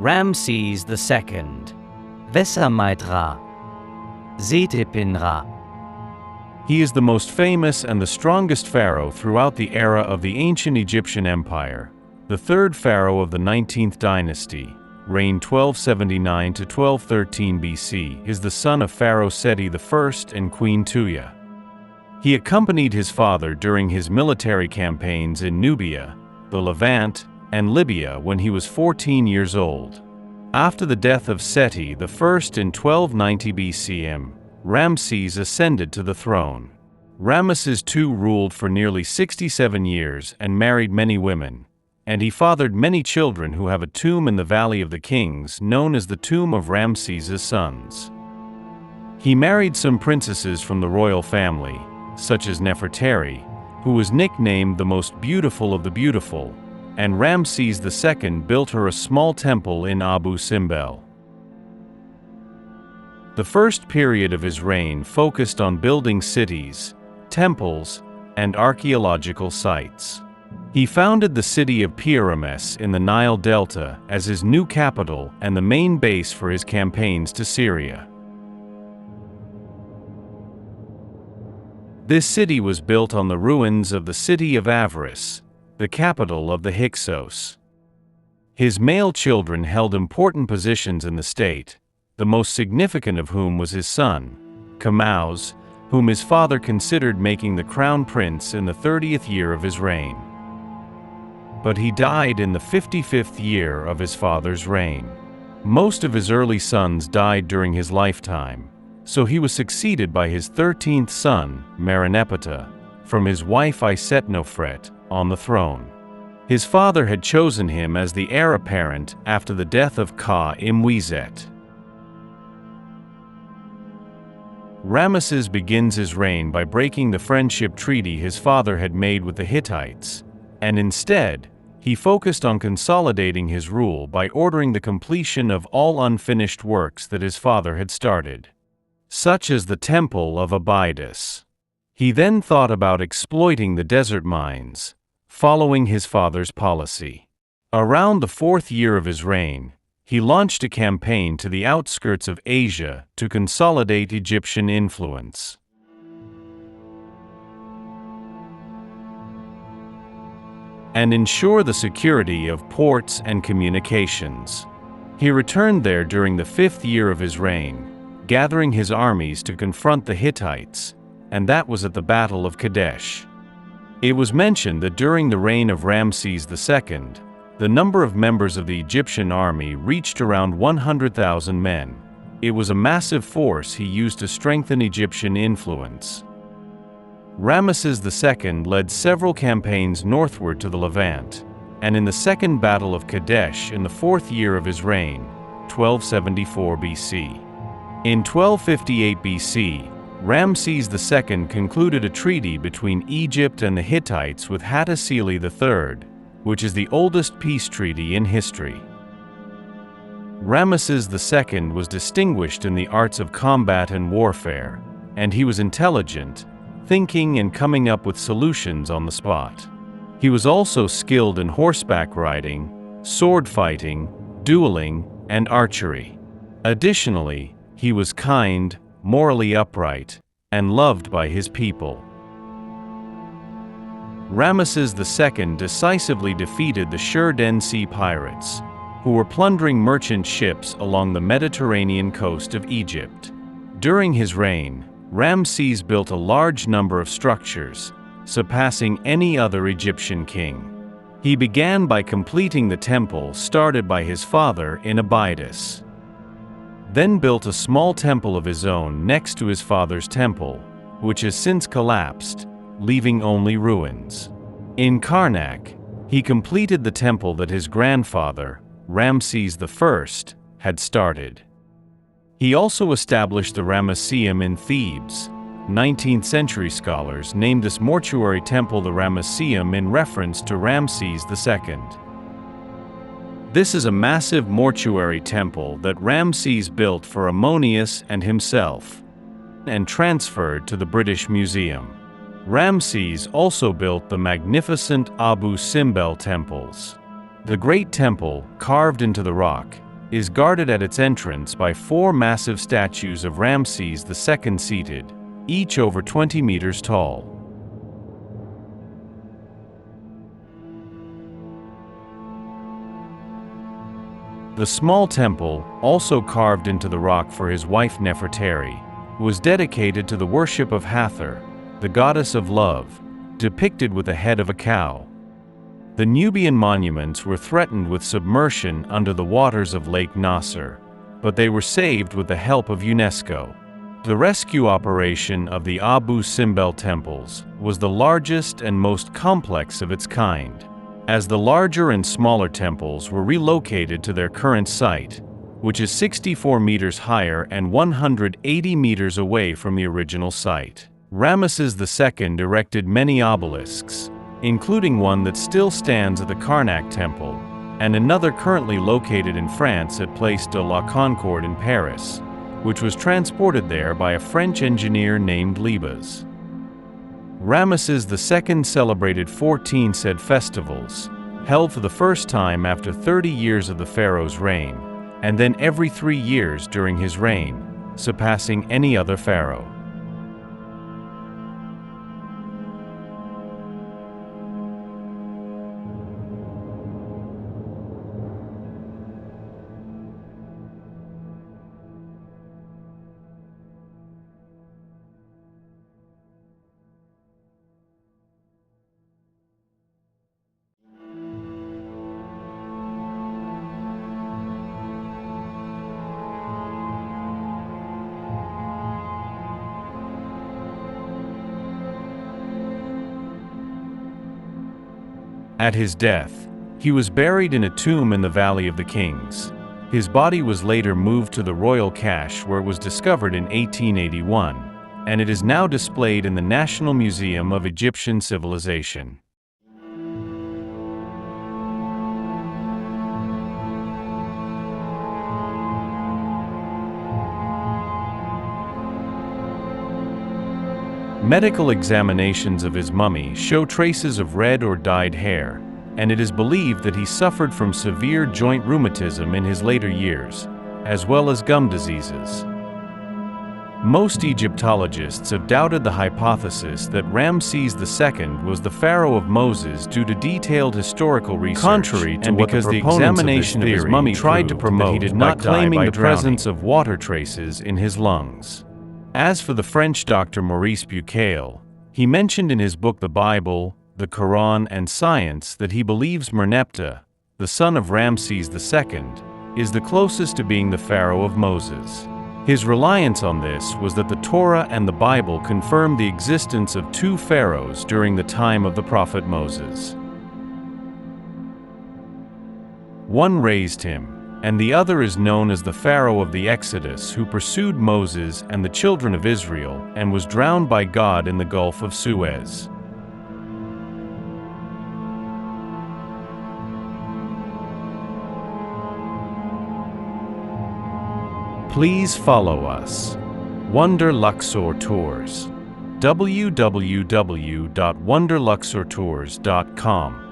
Ramses II, Vesamitra, Zetipinra. He is the most famous and the strongest pharaoh throughout the era of the ancient Egyptian empire. The third pharaoh of the 19th dynasty, reigned 1279 to 1213 BC, is the son of Pharaoh Seti I and Queen Tuya. He accompanied his father during his military campaigns in Nubia, the Levant, and Libya when he was 14 years old. After the death of Seti I in 1290 BCM, Ramses ascended to the throne. Ramses II ruled for nearly 67 years and married many women, and he fathered many children who have a tomb in the Valley of the Kings known as the Tomb of Ramses' Sons. He married some princesses from the royal family, such as Nefertari, who was nicknamed the most beautiful of the beautiful, and Ramses II built her a small temple in Abu Simbel. The first period of his reign focused on building cities, temples, and archaeological sites. He founded the city of Pyramus in the Nile Delta as his new capital and the main base for his campaigns to Syria. This city was built on the ruins of the city of Avaris, the capital of the Hyksos. His male children held important positions in the state, the most significant of whom was his son, Kamous, whom his father considered making the crown prince in the 30th year of his reign. But he died in the 55th year of his father's reign. Most of his early sons died during his lifetime, so he was succeeded by his 13th son, Merneptah, from his wife Isetnofret, on the throne. His father had chosen him as the heir apparent after the death of Ka-Imwezet. Ramesses begins his reign by breaking the friendship treaty his father had made with the Hittites, and instead, he focused on consolidating his rule by ordering the completion of all unfinished works that his father had started, such as the Temple of Abydos. He then thought about exploiting the desert mines, following his father's policy. Around the 4th year of his reign, he launched a campaign to the outskirts of Asia to consolidate Egyptian influence. And ensure the security of ports and communications. He returned there during the 5th year of his reign, gathering his armies to confront the Hittites, and that was at the Battle of Kadesh. It was mentioned that during the reign of Ramses II, the number of members of the Egyptian army reached around 100,000 men. It was a massive force he used to strengthen Egyptian influence. Ramses II led several campaigns northward to the Levant, and in the Second Battle of Kadesh in the 4th year of his reign, 1274 BC. In 1258 BC, Ramses II concluded a treaty between Egypt and the Hittites with Hattusili III, which is the oldest peace treaty in history. Ramses II was distinguished in the arts of combat and warfare, and he was intelligent, thinking and coming up with solutions on the spot. He was also skilled in horseback riding, sword fighting, dueling, and archery. Additionally, he was kind, morally upright, and loved by his people. Ramses II decisively defeated the Shur-Den Sea pirates, who were plundering merchant ships along the Mediterranean coast of Egypt. During his reign, Ramses built a large number of structures, surpassing any other Egyptian king. He began by completing the temple started by his father in Abydos, then built a small temple of his own next to his father's temple, which has since collapsed, leaving only ruins. In Karnak, he completed the temple that his grandfather, Ramses I, had started. He also established the Ramesseum in Thebes. 19th century scholars named this mortuary temple the Ramesseum in reference to Ramses II. This is a massive mortuary temple that Ramses built for Ammonius and himself, and transferred to the British Museum. Ramses also built the magnificent Abu Simbel temples. The Great Temple, carved into the rock, is guarded at its entrance by 4 massive statues of Ramses II seated, each over 20 meters tall. The small temple, also carved into the rock for his wife Nefertari, was dedicated to the worship of Hathor, the goddess of love, depicted with the head of a cow. The Nubian monuments were threatened with submersion under the waters of Lake Nasser, but they were saved with the help of UNESCO. The rescue operation of the Abu Simbel temples was the largest and most complex of its kind, as the larger and smaller temples were relocated to their current site, which is 64 meters higher and 180 meters away from the original site. Ramesses II erected many obelisks, including one that still stands at the Karnak Temple, and another currently located in France at Place de la Concorde in Paris, which was transported there by a French engineer named Libas. Ramesses II celebrated 14 said festivals, held for the first time after 30 years of the pharaoh's reign, and then every 3 years during his reign, surpassing any other pharaoh. At his death, he was buried in a tomb in the Valley of the Kings. His body was later moved to the royal cache where it was discovered in 1881, and it is now displayed in the National Museum of Egyptian Civilization. Medical examinations of his mummy show traces of red or dyed hair, and it is believed that he suffered from severe joint rheumatism in his later years, as well as gum diseases. Most Egyptologists have doubted the hypothesis that Ramses II was the Pharaoh of Moses due to detailed historical research, contrary to what the examination of his mummy tried to promote, he did not claiming the presence of water traces in his lungs. As for the French doctor Maurice Bucaille, he mentioned in his book The Bible, the Quran and Science that he believes Merneptah, the son of Ramses II, is the closest to being the Pharaoh of Moses. His reliance on this was that the Torah and the Bible confirmed the existence of 2 pharaohs during the time of the prophet Moses. One raised him, and the other is known as the Pharaoh of the Exodus, who pursued Moses and the children of Israel and was drowned by God in the Gulf of Suez. Please follow us. Wonder Luxor Tours. www.wonderluxortours.com